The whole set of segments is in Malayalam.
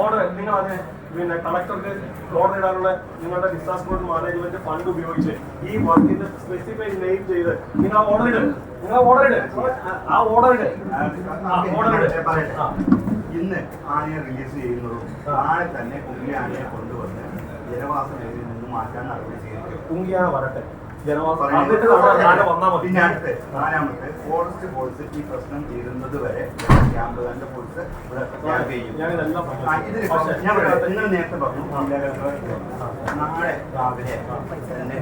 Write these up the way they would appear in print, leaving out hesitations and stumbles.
ഓർഡർ നിങ്ങൾ അതിന് പിന്നെ കളക്ടർക്ക് ഓർഡർ ഇടാനുള്ള നിങ്ങളുടെ ഡിസാസ്റ്റർ മാനേജ്മെന്റ് ഫണ്ട് ഉപയോഗിച്ച് ഈ വർക്കിന്റെ സ്പെസിഫൈ നെയിം ചെയ്ത് നിങ്ങൾ ഓർഡർ ഇട് ആ ഓർഡർ ഇട്. ഇന്ന് ആനയെ റിലീസ് ചെയ്യുന്നതും നാളെ തന്നെ കുങ്കിയ ആനയെ കൊണ്ടുവന്ന് ജനവാസ മേഖലയിൽ നിന്ന് മാറ്റാൻ നടപടി സ്വീകരിക്കും. കുങ്കിയാന വരട്ടെ, പിന്നെ അടുത്ത് നാലാമത്തെ ഫോറസ്റ്റ് ഫോഴ്സ് ഈ പ്രശ്നം തീരുന്നത് വരെ ക്യാമ്പ് തന്നെ ഫോഴ്സ് ക്യാമ്പ് ചെയ്യും. നിങ്ങൾ നേരത്തെ പറഞ്ഞു നാളെ രാവിലെ തന്നെ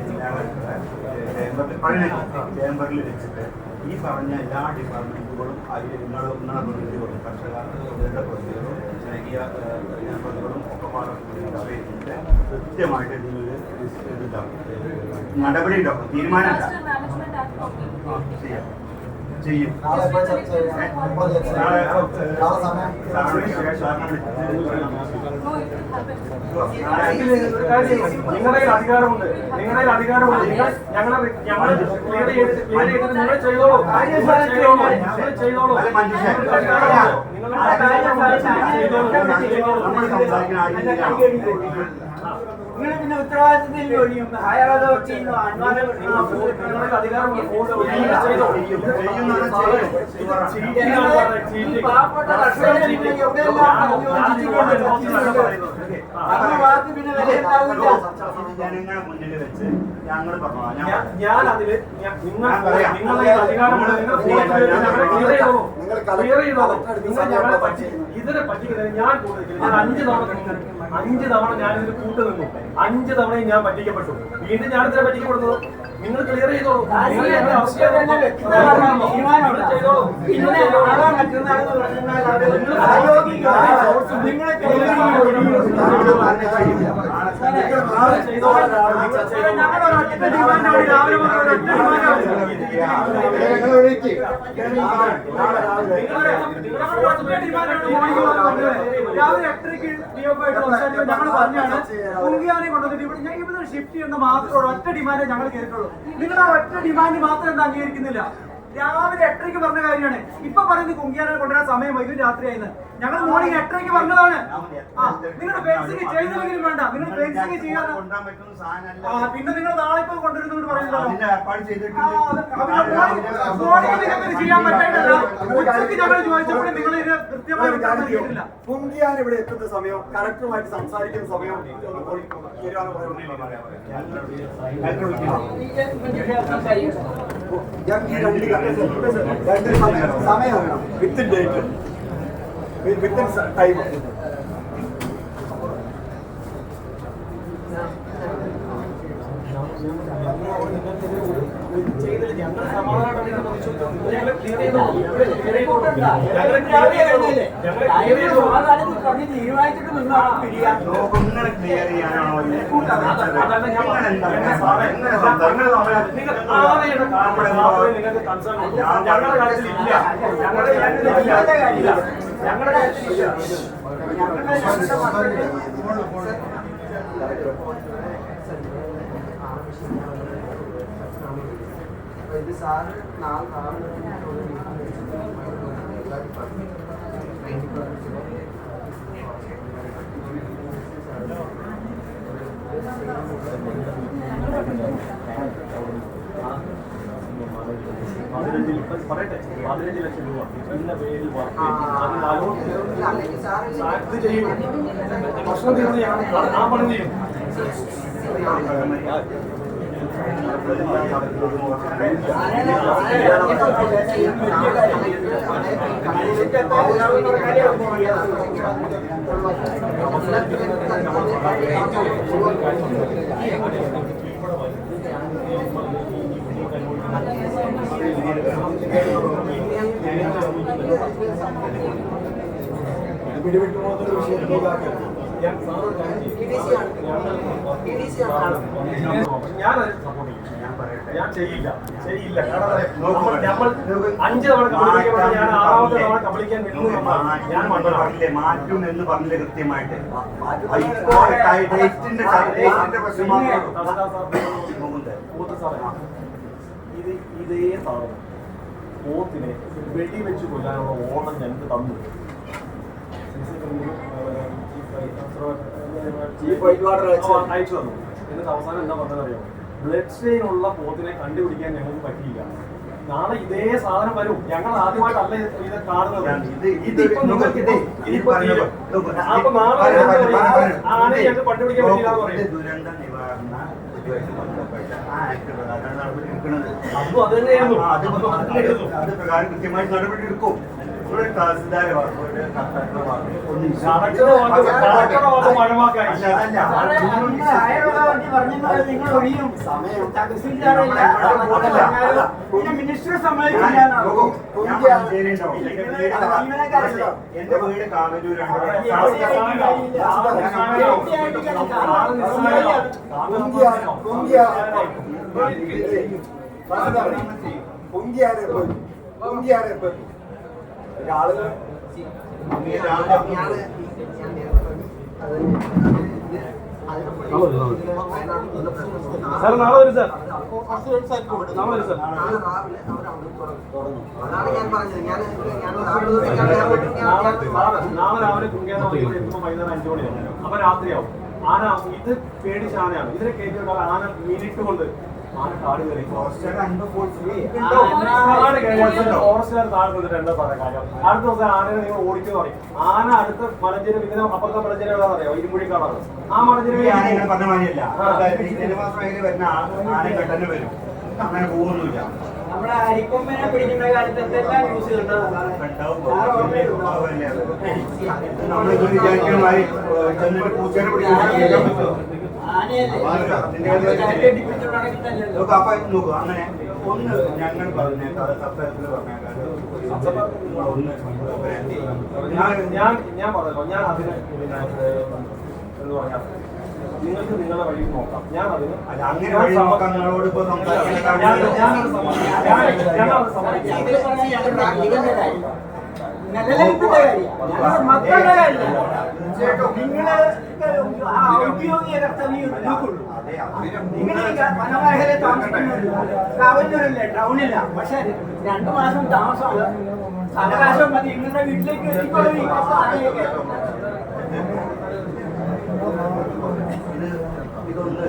ചേംബറിൽ വെച്ചിട്ട് ഈ പറഞ്ഞ എല്ലാ ഡിപ്പാർട്ട്മെന്റുകളും അതിൽ നിങ്ങളെ പ്രതിനിധികളും കർഷകരുടെ പ്രതിനിധികളും ജനകീയ പ്രതിനിധികളും ഒക്കെ പാടുന്നുണ്ട്. കൃത്യമായിട്ട് ഇതിനൊരു നടപടി ഉണ്ടാവും, തീരുമാനം ചെയ്യും. നിങ്ങളുടെ അധികാരമുണ്ട്, ഞങ്ങളെ ചെയ്തോളൂ. നിങ്ങൾ പിന്നെ ഉത്തരവാദിത്തത്തിൽ ഒഴിയും ഹയർ അതോറിറ്റിന്നോ പാവപ്പെട്ട കർഷകരെ ജനങ്ങളെ മുന്നിൽ വെച്ച് ഞങ്ങൾ പറഞ്ഞു ഞാൻ അതില് നിങ്ങളുടെ അധികാരമുണ്ട്, ഇതിനെ പറ്റിക്കുന്നത് ഞാൻ കൂടുതൽ 5 തവണ ഞാൻ ഇതിൽ കൂട്ടു നിന്നു. 5 തവണയും ഞാൻ പറ്റിക്കപ്പെട്ടു. വീണ്ടും ഞാനിതിനെ പറ്റിക്കപ്പെടുന്നത് നിങ്ങൾ ക്ലിയർ ചെയ്തോളൂ. രാവിലെ 8:30 ഞങ്ങൾ പറഞ്ഞാണ് കുങ്കിയാനെ കൊണ്ടുവന്നിട്ട് ഇവിടെ ഷിഫ്റ്റ് ചെയ്യുന്ന മാത്രമേ ഒറ്റ ഡിമാൻഡേ ഞങ്ങൾ കേട്ടിട്ടുള്ളൂ. നിങ്ങൾ ആ ഒറ്റ ഡിമാൻഡ് മാത്രം എന്താ അംഗീകരിക്കുന്നില്ല? രാവിലെ 8:30 പറഞ്ഞ കാര്യമാണ്. ഇപ്പൊ പറയുന്നത് കുങ്കിയാനെ കൊണ്ടുവരാൻ സമയം വൈകും രാത്രിയായിരുന്നു. ഞങ്ങൾ മോർണിംഗ് 8:30 പറഞ്ഞതാണ്. നിങ്ങളുടെ ഫെൻസിങ് ചെയ്തെങ്കിലും വേണ്ട, നിങ്ങൾ ഫെൻസിങ് ചെയ്യാതെ പിന്നെ നിങ്ങൾ നാളെ ഇപ്പൊ കൊണ്ടുവരുന്നത് പറയുന്നല്ലോ. ചെയ്യാൻ പറ്റില്ല. ഉച്ചയ്ക്ക് ഞങ്ങൾ ചോദിച്ചപ്പോൾ നിങ്ങൾ ഇതിന് കൃത്യമായി കിട്ടില്ല. കുങ്കിയാൻ ഇവിടെ എത്തുന്ന സമയം കലക്ടറുമായിട്ട് സംസാരിക്കുന്ന സമയം സമയം വിത്തിൻ ഡേറ്റ് വിത്തിൻ ടൈം. ഇത് സാറ് നാളെ പറയട്ടെ 15 ലക്ഷം രൂപ ഇന്ന പേരിൽ പ്രശ്നം തീർന്ന് ആ പണി ചെയ്യും. പിടിവിട്ടുപോകുന്ന വിഷയം ഞാനത് സപ്പോർട്ട് ചെയ്യും. ഞാൻ ചെയ്യില്ല. കാരണം നമ്മൾ 5 തവണ കബളിക്കാൻ, ഞാൻ 6ാമത്തെ തവണ കബളിക്കാൻ ഞാൻ മാറ്റും എന്ന് പറഞ്ഞില്ല കൃത്യമായിട്ട്. ഇതേ സാധനം പോത്തിനെ വെടിവെച്ച് കൊല്ലാനുള്ള ഓർഡർ ഞങ്ങൾക്ക് തന്നു. ചീപ്പ് വൈറ്റ് വാട്ടർ അയച്ചു തന്നു. എന്നിട്ട് അവസാനം എന്താ പറഞ്ഞതറിയോ? ബ്ലഡ് സ്റ്റെയിൻ ഉള്ള പോത്തിനെ കണ്ടുപിടിക്കാൻ ഞങ്ങൾക്ക് പറ്റിയില്ല. നാളെ ഇതേ സാധനം വരും. ഞങ്ങൾ ആദ്യമായിട്ടല്ല ഇത് കാണുന്നത്. ഇതിപ്പോ നിങ്ങൾക്ക് അപ്പൊ നാളെ ആനെ ഞങ്ങൾക്ക് കണ്ടുപിടിക്കാൻ പറ്റില്ല എന്ന് പറയും. ദുരന്ത നിവാരണ ഇതുമായിട്ട് ബന്ധപ്പെട്ട ആ ആക്ട് പ്രകാരമാണ് നടപടി എടുക്കുന്നത്. അതും അത് തന്നെയായിരുന്നു. അത് പ്രകാരം കൃത്യമായിട്ട് നടപടി എടുക്കും. ഒരു തഹസിൽദാരോ ഒരു കളക്ടറുടെ ഒന്നും കളക്ടറുടെ വാക്ക് മഴവാക്കായി. നിങ്ങൾ ഒഴിയും മിനിസ്റ്റർ സമ്മതിക്കില്ല. എന്റെ വീട് കാവലൂരാണ്. സാർ നാളെ വരും സാർ. നാളെ വരും സാർ. അതാണ് ഞാൻ പറഞ്ഞത്. നാളെ രാവിലെ കുങ്കിയാന എത്തുമ്പോൾ വൈകുന്നേരം 5 മണിയാവും. അപ്പൊ രാത്രിയാവും. ആന ഇത് പേടിച്ച ആനയാണ്. ഇതിനെ കയറ്റിവിട്ടാൽ ആന മിനിറ്റ് കൊണ്ട് ആന കാട് കയറി. ഫോറസ്റ്റുകാർ താഴെ നിന്നിട്ട് എന്താ പറയാ കാര്യം? അടുത്ത ദിവസം ആനയെ നിങ്ങൾ ഓടിക്കുന്നു പറയും. ആന അടുത്ത മലഞ്ചേരി ഇതിന് അപ്പുറത്തെ മലഞ്ചേരി എവിടെ അറിയാം? ഇരുമ്പുഴിക്കാടാണ്. ആ മലഞ്ചേരി പറഞ്ഞ മാതിരിയല്ല. ജനവാസ മേഖല വരുന്ന ആനകൾ തന്നെ വരും. അങ്ങനെ പോകുന്നില്ല. നമ്മളെ അരിക്കൊമ്പനെ പിടിക്കുന്ന കാലത്ത് എന്തെല്ലാം ന്യൂസ് നമ്മൾ വിചാരിക്കുന്ന മാതിരി ചെന്നിട്ട് പൂച്ചേനെ പിടിക്കും. അപ്പൊ നോക്കൂ, അങ്ങനെ ഒന്ന് ഞങ്ങൾ പറഞ്ഞേക്കാം, സബ്സെറ്റിൽ പറഞ്ഞേക്കാം. ഞാൻ പറഞ്ഞല്ലോ, ഞാൻ അതിന് എന്ന് പറഞ്ഞാൽ നിങ്ങൾക്ക് നിങ്ങളുടെ വഴി നോക്കാം. ഞാൻ അതിന് അങ്ങനെ വഴി നോക്കാം. നിങ്ങളോട് ഇപ്പൊ മക്കളുടെ കാര്യം നിങ്ങള് ഔദ്യോഗിക കർത്തവ്യം നോക്കുള്ളൂ. നിങ്ങൾ വനമേഖല താമസിക്കുന്നുണ്ട്, കാവന്നൂരല്ലേ, ടൗണില്ല. പക്ഷെ 2 മാസം താമസമാണ്. അവകാശം മതി. നിങ്ങളുടെ വീട്ടിലേക്ക് എത്തിക്കൊള്ളൂ. ഇതൊന്ന്